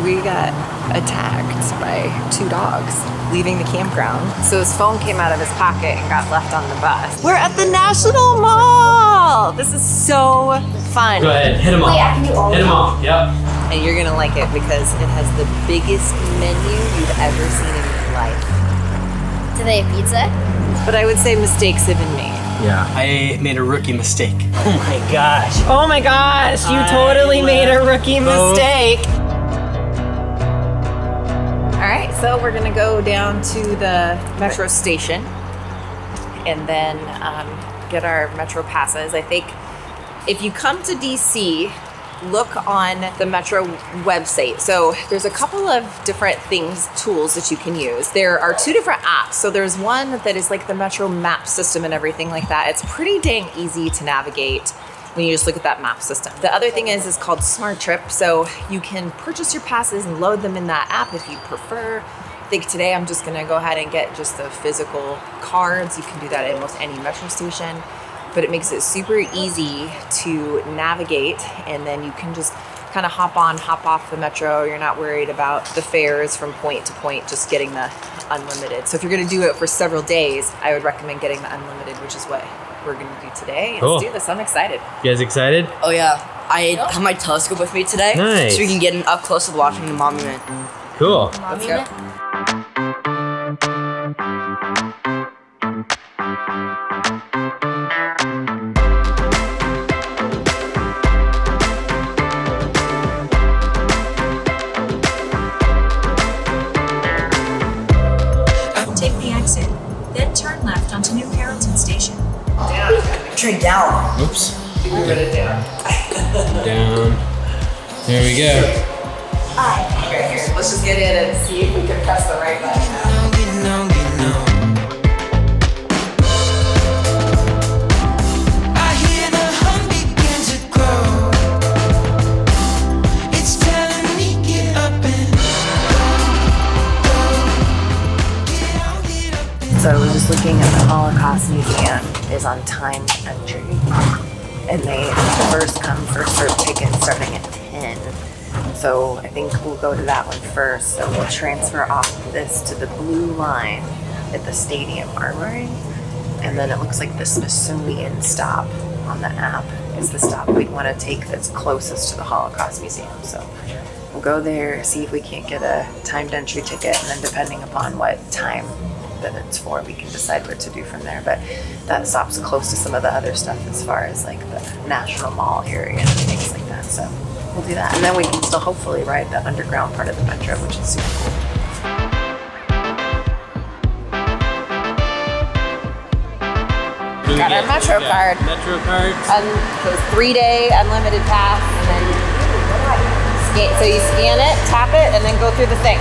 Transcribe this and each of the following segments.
we got attacked by 2 dogs leaving the campground. So his phone came out of his pocket and got left on the bus. We're at the National Mall. This is so fun. Go ahead, hit them all. Wait, I can do all Hit them all, yep. And you're gonna like it because it has the biggest menu you've ever seen in your life. Do they have pizza? But I would say mistakes have been made. Yeah. I made a rookie mistake. Oh my gosh. Oh my gosh, you totally made a rookie mistake. All right, so we're gonna go down to the metro station and then get our metro passes. I think if you come to DC, look on the Metro website. So there's a couple of different tools that you can use. There are 2 different apps. So there's one that is like the Metro map system and everything like that. It's pretty dang easy to navigate when you just look at that map system. The other thing is called Smart Trip. So you can purchase your passes and load them in that app if you prefer. I think today I'm just gonna go ahead and get just the physical cards. You can do that at almost any metro station. But it makes it super easy to navigate, and then you can just kind of hop on, hop off the metro. You're not worried about the fares from point to point, just getting the unlimited. So if you're gonna do it for several days, I would recommend getting the unlimited, which is what we're gonna do today. Cool. Let's do this, I'm excited. You guys excited? Oh yeah, I have my telescope with me today. Nice. So we can get an up close of watching the monument. Cool. Let's go. Take the exit, then turn left onto New Carrollton Station. Turn down. Oops. Down. There we go. Okay, here, let's just get in and see if we can press the right button. So I was just looking at the Holocaust Museum is on time entry, and they first come first served tickets starting at 10. So I think we'll go to that one first. So we'll transfer off this to the blue line at the Stadium Armory, and then it looks like the Smithsonian stop on the app is the stop we'd want to take that's closest to the Holocaust Museum. So we'll go there, see if we can't get a timed entry ticket, and then depending upon what time that it's for, we can decide what to do from there. But that stops close to some of the other stuff as far as like the National Mall area and things like that. So we'll do that, and then we can still hopefully ride the underground part of the metro, which is super cool. Got our metro card. Metro cards. So 3-day unlimited pass, and then so you scan it, tap it, and then go through the thing.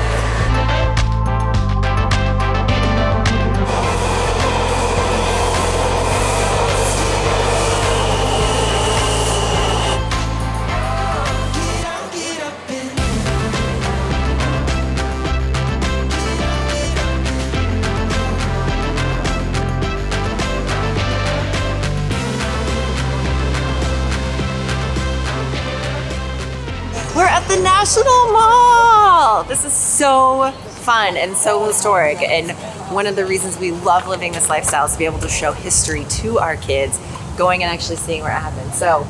We're at the National Mall. This is so fun and so historic. And one of the reasons we love living this lifestyle is to be able to show history to our kids, going and actually seeing where it happened. So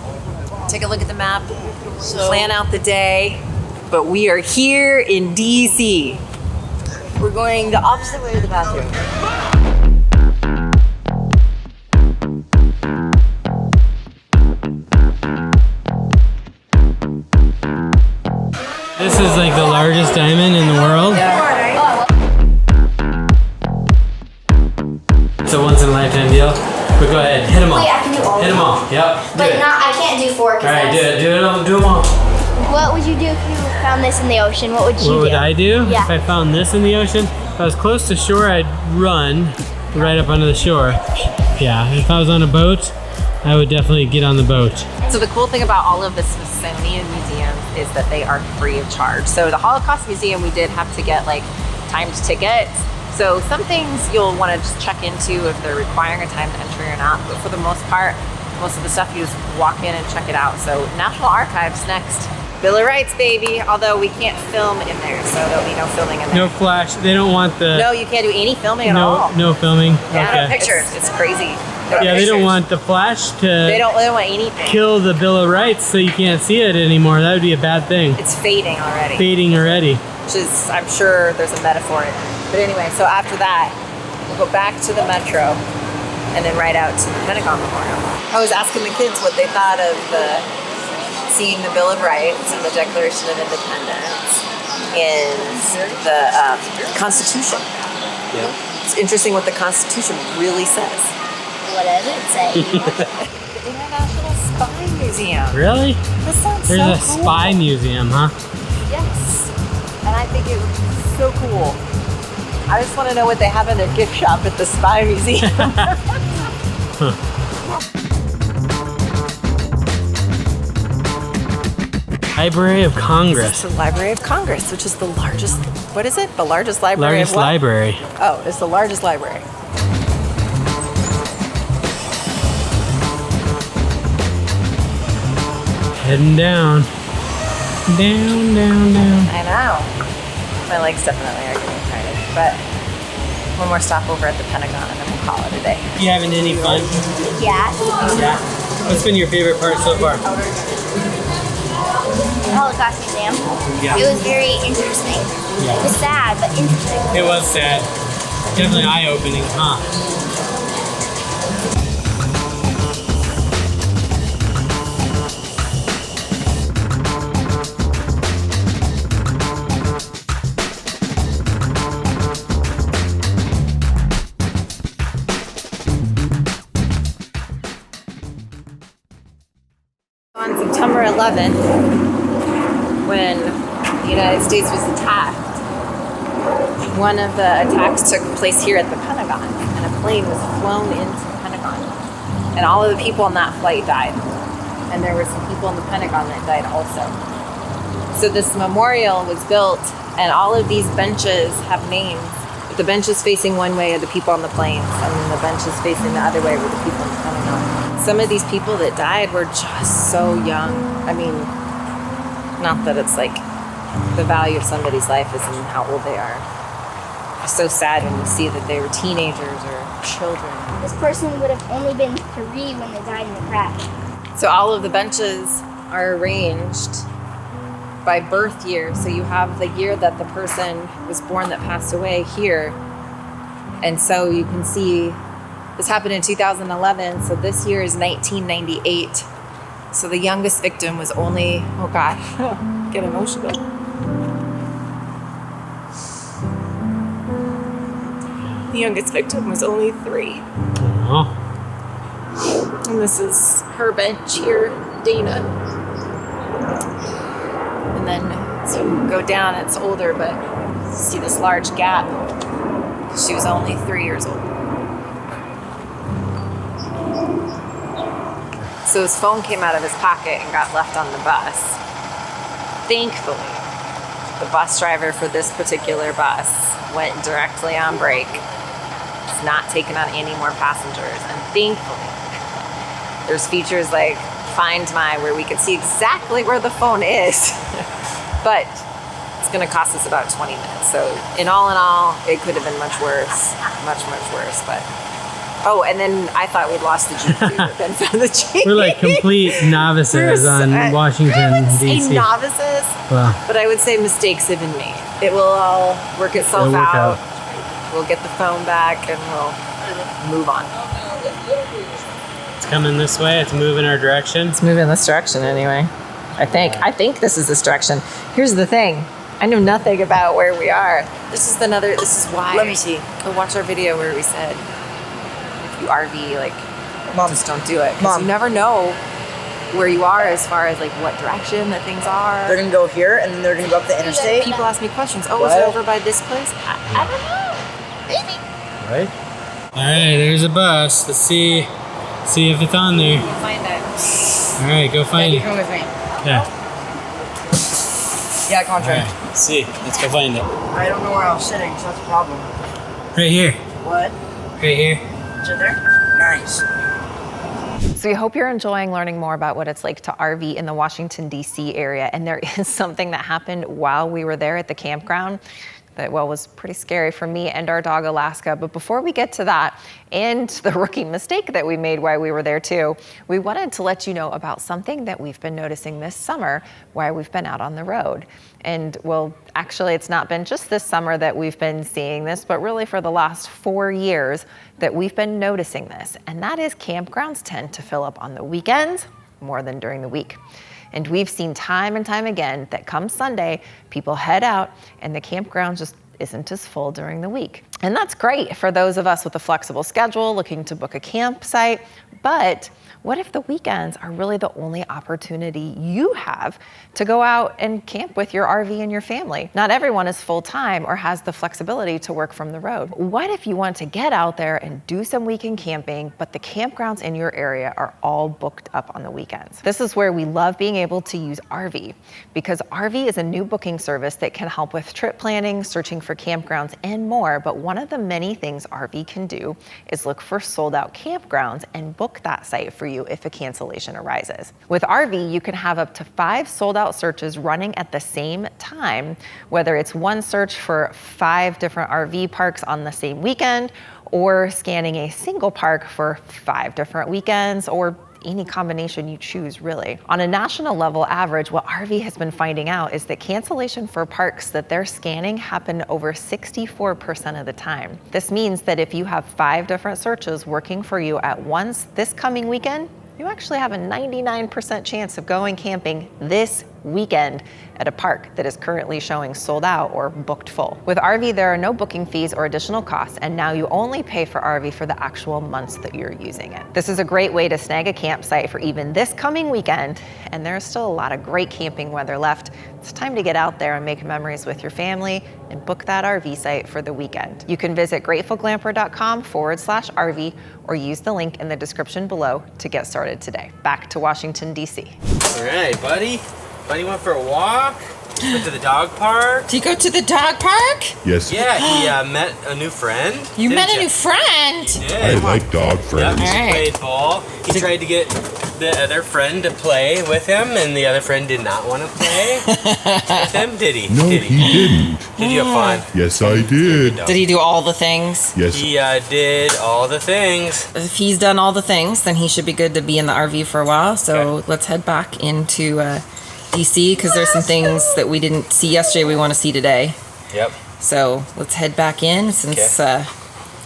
take a look at the map, plan out the day, but we are here in DC. We're going the opposite way to the bathroom. This is like the largest diamond in the world. It's a once in a lifetime deal. But go ahead, hit them all. Wait, I can do all. Hit them all. Yep. But I can't do 4. All right, do it. Do them all. What would you do if you found this in the ocean? What would you do? What would I do? Yeah. If I found this in the ocean? If I was close to shore, I'd run right up onto the shore. Yeah, if I was on a boat, I would definitely get on the boat. So the cool thing about all of the Smithsonian museums is that they are free of charge. So the Holocaust Museum, we did have to get like timed tickets. So some things you'll want to just check into if they're requiring a timed entry or not. But for the most part, most of the stuff you just walk in and check it out. So National Archives next. Bill of Rights, baby. Although we can't film in there, so there'll be no filming in there. No flash. They don't want the. No, you can't do any filming at all. No filming. Yeah, Okay. pictures. It's crazy. Yeah, they don't want the flash to They don't want anything. kill the Bill of Rights, so you can't see it anymore. That would be a bad thing. It's fading already. Fading already. Which is, I'm sure there's a metaphor in it. But anyway, so after that, we'll go back to the metro and then right out to the Pentagon Memorial. I was asking the kids what they thought of seeing the Bill of Rights and the Declaration of Independence and the Constitution. Yeah. It's interesting what the Constitution really says. What does it say? The International Spy Museum. Really? This sounds There's so a cool. spy museum, huh? Yes. And I think it was so cool. I just want to know what they have in their gift shop at the Spy Museum. Library of Congress. It's the Library of Congress, which is the largest, what is it? The largest library Largest of what? library. Oh, it's the largest library. Heading down. Down. I know. My legs definitely are getting tired. But one more stop over at the Pentagon and then we'll call it a day. You having any fun? Yeah. Yeah. What's been your favorite part so far? The Holocaust Museum. Yeah. It was very interesting. Yeah. It was sad, but interesting. It was sad. Definitely eye-opening, huh? On September 11th, when the United States was attacked, one of the attacks took place here at the Pentagon, and a plane was flown into the Pentagon. And all of the people on that flight died. And there were some people in the Pentagon that died also. So this memorial was built, and all of these benches have names. The benches facing one way are the people on the planes, and then the benches facing the other way were the people in the Pentagon. Some of these people that died were just so young. I mean, not that it's like the value of somebody's life is in how old they are. It's so sad when you see that they were teenagers or children. This person would have only been 3 when they died in the crash. So all of the benches are arranged by birth year. So you have the year that the person was born that passed away here. And so you can see this happened in 2011. So this year is 1998. So the youngest victim was only, oh God, get emotional. The youngest victim was only 3. Oh. And this is her bench here, Dana. And then as you go down, it's older, but you see this large gap. She was only 3 years old. So his phone came out of his pocket and got left on the bus. Thankfully, the bus driver for this particular bus went directly on break. It's not taking on any more passengers. And thankfully, there's features like Find My where we can see exactly where the phone is. But it's gonna cost us about 20 minutes. So in all, it could have been much worse. Much worse, but. Oh, and then I thought we'd lost the Jeep, but then found the Jeep. We're like complete novices on Washington, I wouldn't say D.C. novices, Well, but I would say mistakes have been made. It will all work itself It'll work out. out. We'll get the phone back and we'll move on. it's coming this way. It's moving our direction. Let's move in this direction anyway. I think this is this direction. Here's the thing. I know nothing about where we are. This is why. Let me see. Go watch our video where we said, if you RV, like, Mom. just don't do it. 'Cause Mom. you never know where you are as far as like what direction that things are. They're gonna go here, and then they're gonna go up the interstate. People ask me questions. Oh, is it What? over by this place? I don't know. Maybe. Right? All right, there's a bus. Let's see if it's on there. We'll find it. All right, go find You it. come with me. Yeah. Yeah, All contract. right, let's see. Let's go find it. I don't know where I was sitting, so that's a problem. Right here. What? Right here. Sit there? Nice. So we hope you're enjoying learning more about what it's like to RV in the Washington, D.C. area. And there is something that happened while we were there at the campground that, well, was pretty scary for me and our dog Alaska. But before we get to that and the rookie mistake that we made while we were there too, we wanted to let you know about something that we've been noticing this summer while we've been out on the road. And well, actually, it's not been just this summer that we've been seeing this, but really for the last 4 years that we've been noticing this. And that is campgrounds tend to fill up on the weekends more than during the week. And we've seen time and time again that come Sunday, people head out and the campground just isn't as full during the week. And that's great for those of us with a flexible schedule looking to book a campsite. But what if the weekends are really the only opportunity you have to go out and camp with your RV and your family? Not everyone is full-time or has the flexibility to work from the road. What if you want to get out there and do some weekend camping, but the campgrounds in your area are all booked up on the weekends? This is where we love being able to use Arvie, because Arvie is a new booking service that can help with trip planning, searching for campgrounds, and more. But one of the many things Arvie can do is look for sold-out campgrounds and book that site for you if a cancellation arises. With Arvie, you can have up to 5 sold-out searches running at the same time, whether it's one search for 5 different RV parks on the same weekend, or scanning a single park for 5 different weekends, or any combination you choose, really. On a national level average, what Arvie has been finding out is that cancellation for parks that they're scanning happen over 64% of the time. This means that if you have 5 different searches working for you at once this coming weekend, you actually have a 99% chance of going camping this weekend at a park that is currently showing sold out or booked full. With Arvie, there are no booking fees or additional costs, and now you only pay for Arvie for the actual months that you're using it. This is a great way to snag a campsite for even this coming weekend, and there's still a lot of great camping weather left. It's time to get out there and make memories with your family and book that RV site for the weekend. You can visit gratefulglamper.com/RV or use the link in the description below to get started today. Back to Washington, D.C. All right, buddy. Buddy went for a walk. Went to the dog park. Did you go to the dog park? Yes. Yeah, he met a new friend. You met a new friend? He I did. like dog friends. He Alright. played ball. He tried to get the other friend to play with him, and the other friend did not want to play with him, did he? No, did he didn't. Did you have fun? Yes, I did. Did he do all the things? Yes. He did all the things. If he's done all the things, then he should be good to be in the RV for a while. So Okay. let's head back into DC, because there's some things that we didn't see yesterday we want to see today. Yep. So let's head back in since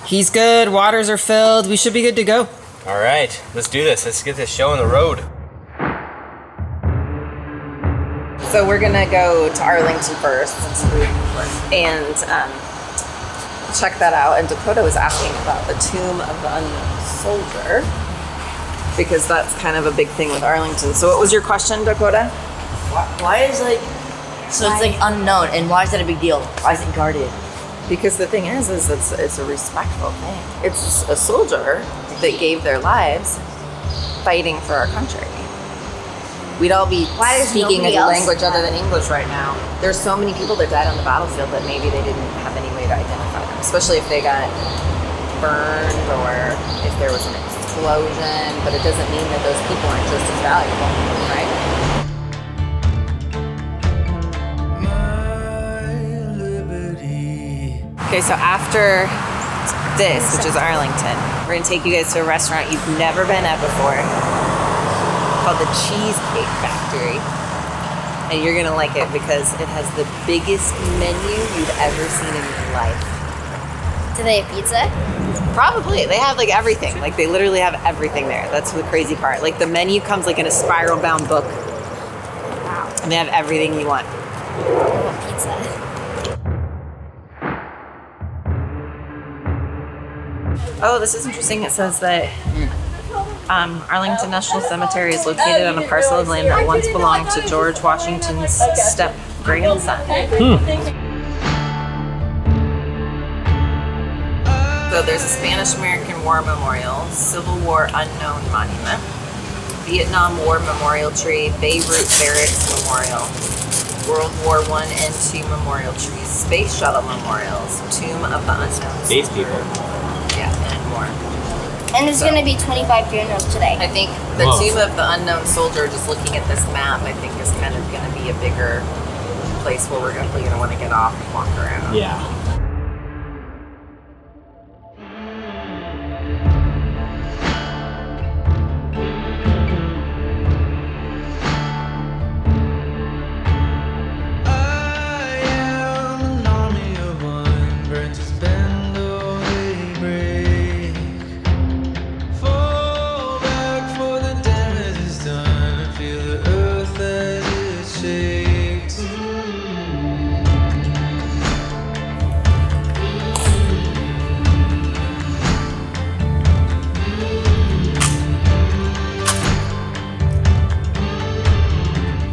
he's good, waters are filled, we should be good to go. All right, let's do this. Let's get this show on the road. So we're gonna go to Arlington first and check that out. And Dakota was asking about the Tomb of the Unknown Soldier, because that's kind of a big thing with Arlington. So what was your question, Dakota? Why is it's like unknown, and why is that a big deal? Why is it guarded? Because the thing is it's a respectful thing. It's a soldier that gave their lives fighting for our country. We'd all be speaking a nobody else language other than English right now. There's so many people that died on the battlefield that maybe they didn't have any way to identify them, especially if they got burned or if there was an explosion. But it doesn't mean that those people aren't just as valuable, right? Okay, so after this, which is Arlington, we're gonna take you guys to a restaurant you've never been at before, called the Cheesecake Factory. And you're gonna like it because it has the biggest menu you've ever seen in your life. Do they have pizza? Probably. They have like everything. Like they literally have everything there. That's the crazy part. Like the menu comes like in a spiral bound book. Wow. And they have everything you want. I want pizza. Oh, this is interesting. It says that Arlington National Cemetery is located on a parcel of land that once belonged to George Washington's step-grandson. So there's a Spanish-American War Memorial, Civil War Unknown Monument, Vietnam War Memorial Tree, Beirut Barracks Memorial, World War I and II Memorial Trees, Space Shuttle Memorials, Tomb of the Unknown. Space people. Yeah, and more. And there's going to be 25 funerals today. I think the Whoa. Tomb of the Unknown Soldier, just looking at this map, I think is kind of going to be a bigger place where we're definitely going to want to get off and walk around. Yeah.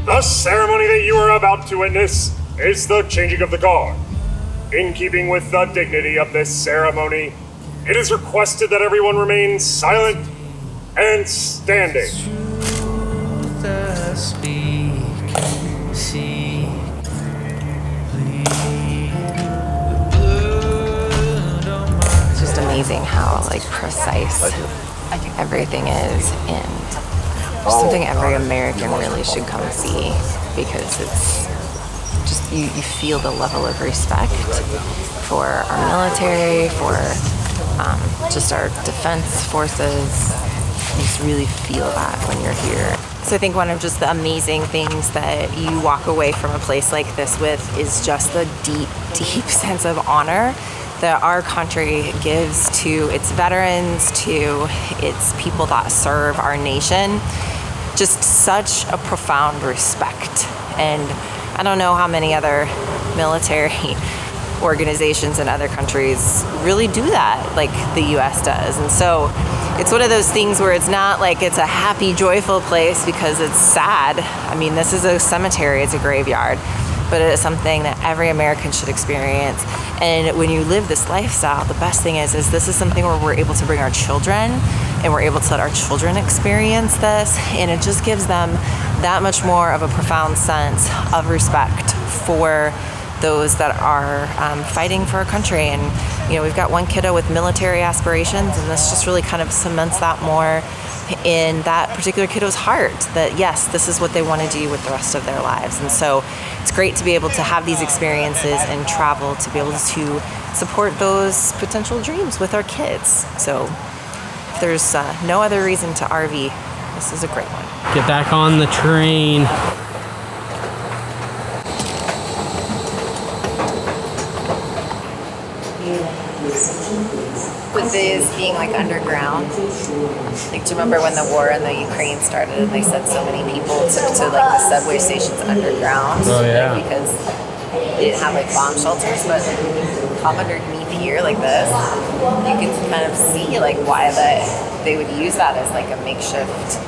The ceremony that you are about to witness is the changing of the guard. In keeping with the dignity of this ceremony, it is requested that everyone remain silent and standing. It's just amazing how like precise everything is, and something every American really should come see, because it's just you feel the level of respect for our military, for just our defense forces. You just really feel that when you're here. So I think one of just the amazing things that you walk away from a place like this with is just the deep, deep sense of honor that our country gives to its veterans, to its people that serve our nation. Just such a profound respect. And I don't know how many other military organizations in other countries really do that like the US does. And so it's one of those things where it's not like it's a happy, joyful place because it's sad. I mean, this is a cemetery, it's a graveyard, but it is something that every American should experience. And when you live this lifestyle, the best thing is this is something where we're able to bring our children, and we're able to let our children experience this, and it just gives them that much more of a profound sense of respect for those that are fighting for our country. And you know, we've got one kiddo with military aspirations, and this just really kind of cements that more in that particular kiddo's heart, that yes, this is what they want to do with the rest of their lives. And so it's great to be able to have these experiences and travel to be able to support those potential dreams with our kids. So if there's no other reason to RV, this is a great one. Get back on the train. With this being like underground, like do you remember when the war in the Ukraine started and they said so many people took to like the subway stations underground? Oh, yeah. Like, because they didn't have like bomb shelters, but come underneath here like this, you can kind of see like why they would use that as like a makeshift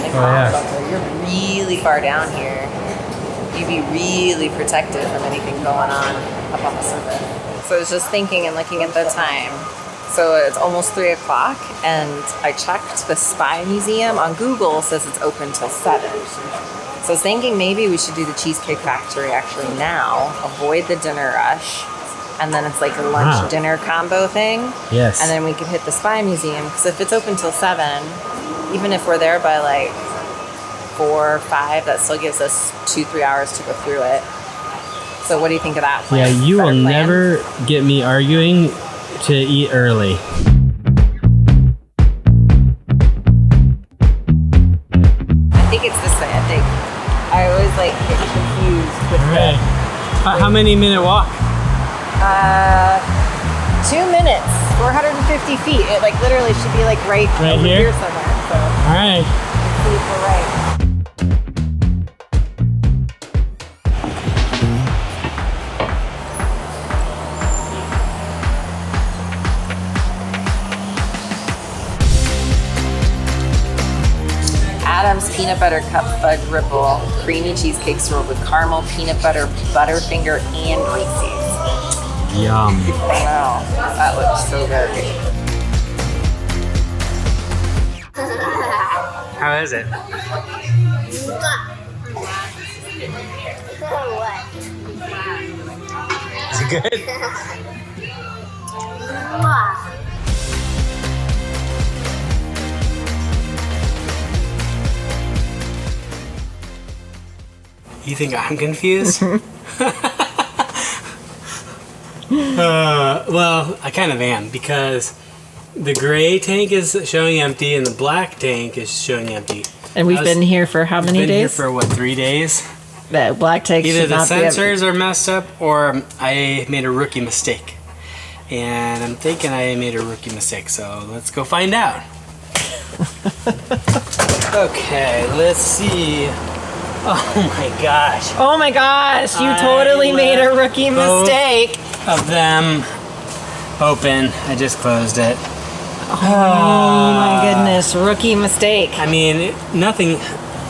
like bomb shelter. You're really far down here. You'd be really protected from anything going on up on the surface. So I was just thinking and looking at the time. So it's almost 3 o'clock, and I checked the Spy Museum on Google, says it's open till 7. So I was thinking maybe we should do the Cheesecake Factory actually now, avoid the dinner rush, and then it's like a lunch dinner combo thing. Yes. And then we could hit the Spy Museum, because if it's open till 7, even if we're there by like 4 or 5, that still gives us 2-3 hours to go through it. So what do you think of that plan? Yeah, you Better will plan? never get me arguing to eat early. I think it's this way. I think I always like get confused with Alright. How many minute walk? 2 minutes, 450 feet. It like literally should be like right over here? here somewhere. So Alright. let's see if we're right. Adam's Peanut Butter Cup Fudge Ripple Creamy Cheesecake Swirled with Caramel, Peanut Butter, Butterfinger, and Reese's. Yum. Wow, that looks so good. How is it? Is it good? You think I'm confused? Well, I kind of am, because the gray tank is showing empty and the black tank is showing empty. And we've been here for how many Been here days? for what, 3 days? The black tank Either should the not be empty. sensors are messed up or I made a rookie mistake. And I'm thinking I made a rookie mistake, so let's go find out. Okay, let's see. Oh my gosh. Oh my gosh, you I totally made a left rookie both mistake. Of them open. I just closed it. Oh my goodness, rookie mistake. I mean, nothing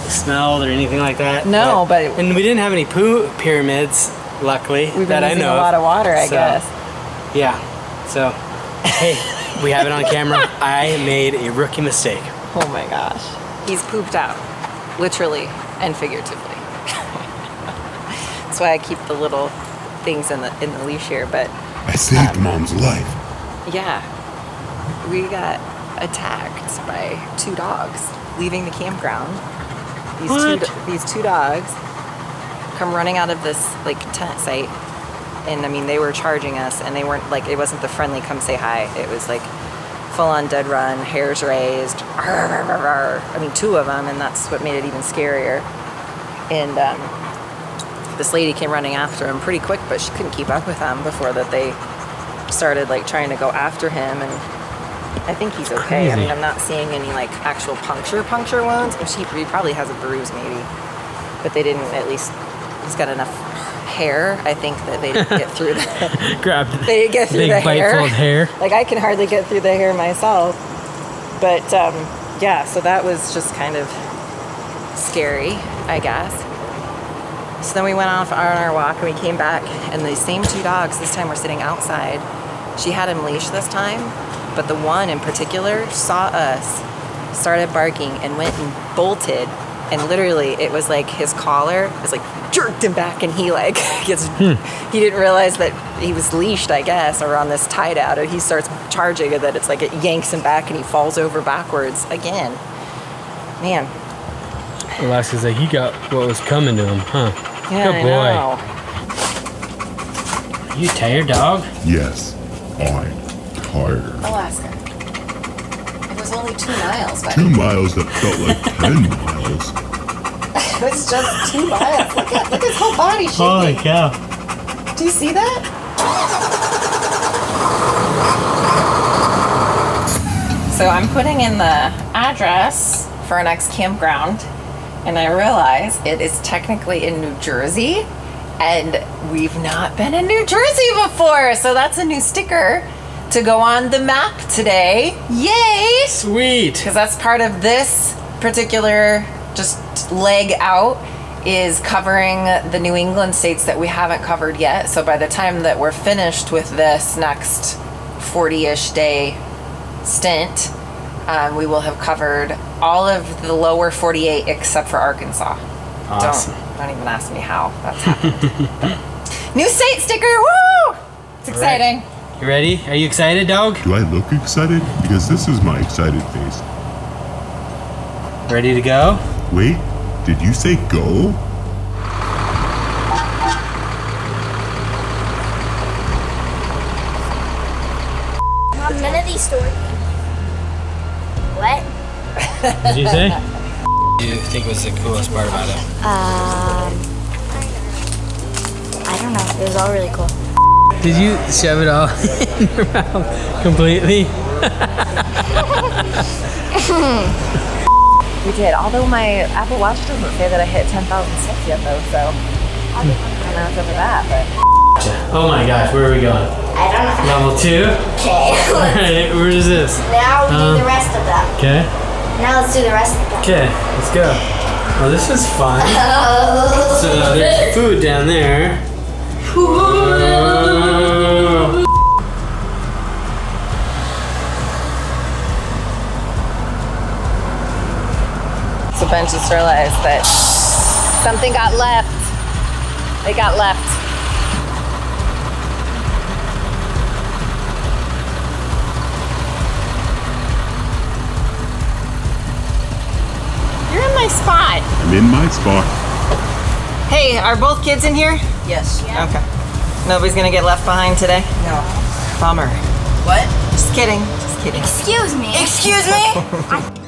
smelled or anything like that. No, but and we didn't have any poo pyramids, luckily, we've been that I using know a lot of water, I So, guess. Yeah. So, hey, we have it on camera. I made a rookie mistake. Oh my gosh. He's pooped out, literally and figuratively. That's why I keep the little things in the leash here, but I saved Mom's life. yeah, we got attacked by 2 dogs leaving the campground. These two dogs come running out of this like tent site, and I mean they were charging us, and they weren't like, it wasn't the friendly come say hi. It was like full on dead run, hairs raised. I mean 2 of them, and that's what made it even scarier. And this lady came running after him pretty quick, but she couldn't keep up with them before that they started like trying to go after him. And I think he's okay. I mean, I'm not seeing any like actual puncture wounds. He probably has a bruise maybe, but they didn't, at least he's got enough hair, I think, that they didn't get through the they didn't get through big the hair. bite-filled hair. Like I can hardly get through the hair myself. But yeah, so that was just kind of scary, I guess. So then we went off on our walk and we came back, and the same 2 dogs this time were sitting outside. She had him leashed this time, but the one in particular saw us, started barking, and went and bolted. And literally, it was like his collar is like jerked him back, and he like gets. He didn't realize that he was leashed, I guess, or on this tie down. And he starts charging, and then it's like it yanks him back, and he falls over backwards again. Man. Alaska's like, he got what was coming to him, huh? Yeah, Good I boy. know. You tired, dog? Yes, I'm tired. Alaska. It was only 2 miles, buddy. 2 miles that felt like 10 miles. It was just 2 miles. Look at his whole body shaking. Holy cow. Do you see that? So I'm putting in the address for our next campground, and I realize it is technically in New Jersey, and we've not been in New Jersey before, so that's a new sticker to go on the map today. Yay! Sweet. Because that's part of this particular just leg out, is covering the New England states that we haven't covered yet. So by the time that we're finished with this next 40-ish day stint, we will have covered all of the lower 48 except for Arkansas. Awesome. Don't even ask me how that's happened. New state sticker, woo! It's exciting. You ready? Are you excited, dog? Do I look excited? Because this is my excited face. Ready to go? Wait, did you say go? Mom, none of these stories. What? Did you say? What do you think was the coolest part about it? I don't know. It was all really cool. Did you shove it all in your mouth completely? We did, although my Apple Watch doesn't say that I hit 10,000 steps yet though, so I don't know it's over that, but. Oh my gosh, where are we going? I don't know. Level 2? Okay. Alright, where is this? Now we do the rest of them. Okay. Now let's do the rest of them. Okay, let's go. Oh, this is fun. So there's food down there. So Ben just realized that something got left. They got left. You're in my spot. I'm in my spot. Hey, are both kids in here? Yes. Okay. Nobody's gonna get left behind today? No. Bummer. What? Just kidding. Just kidding. Excuse me. Excuse me?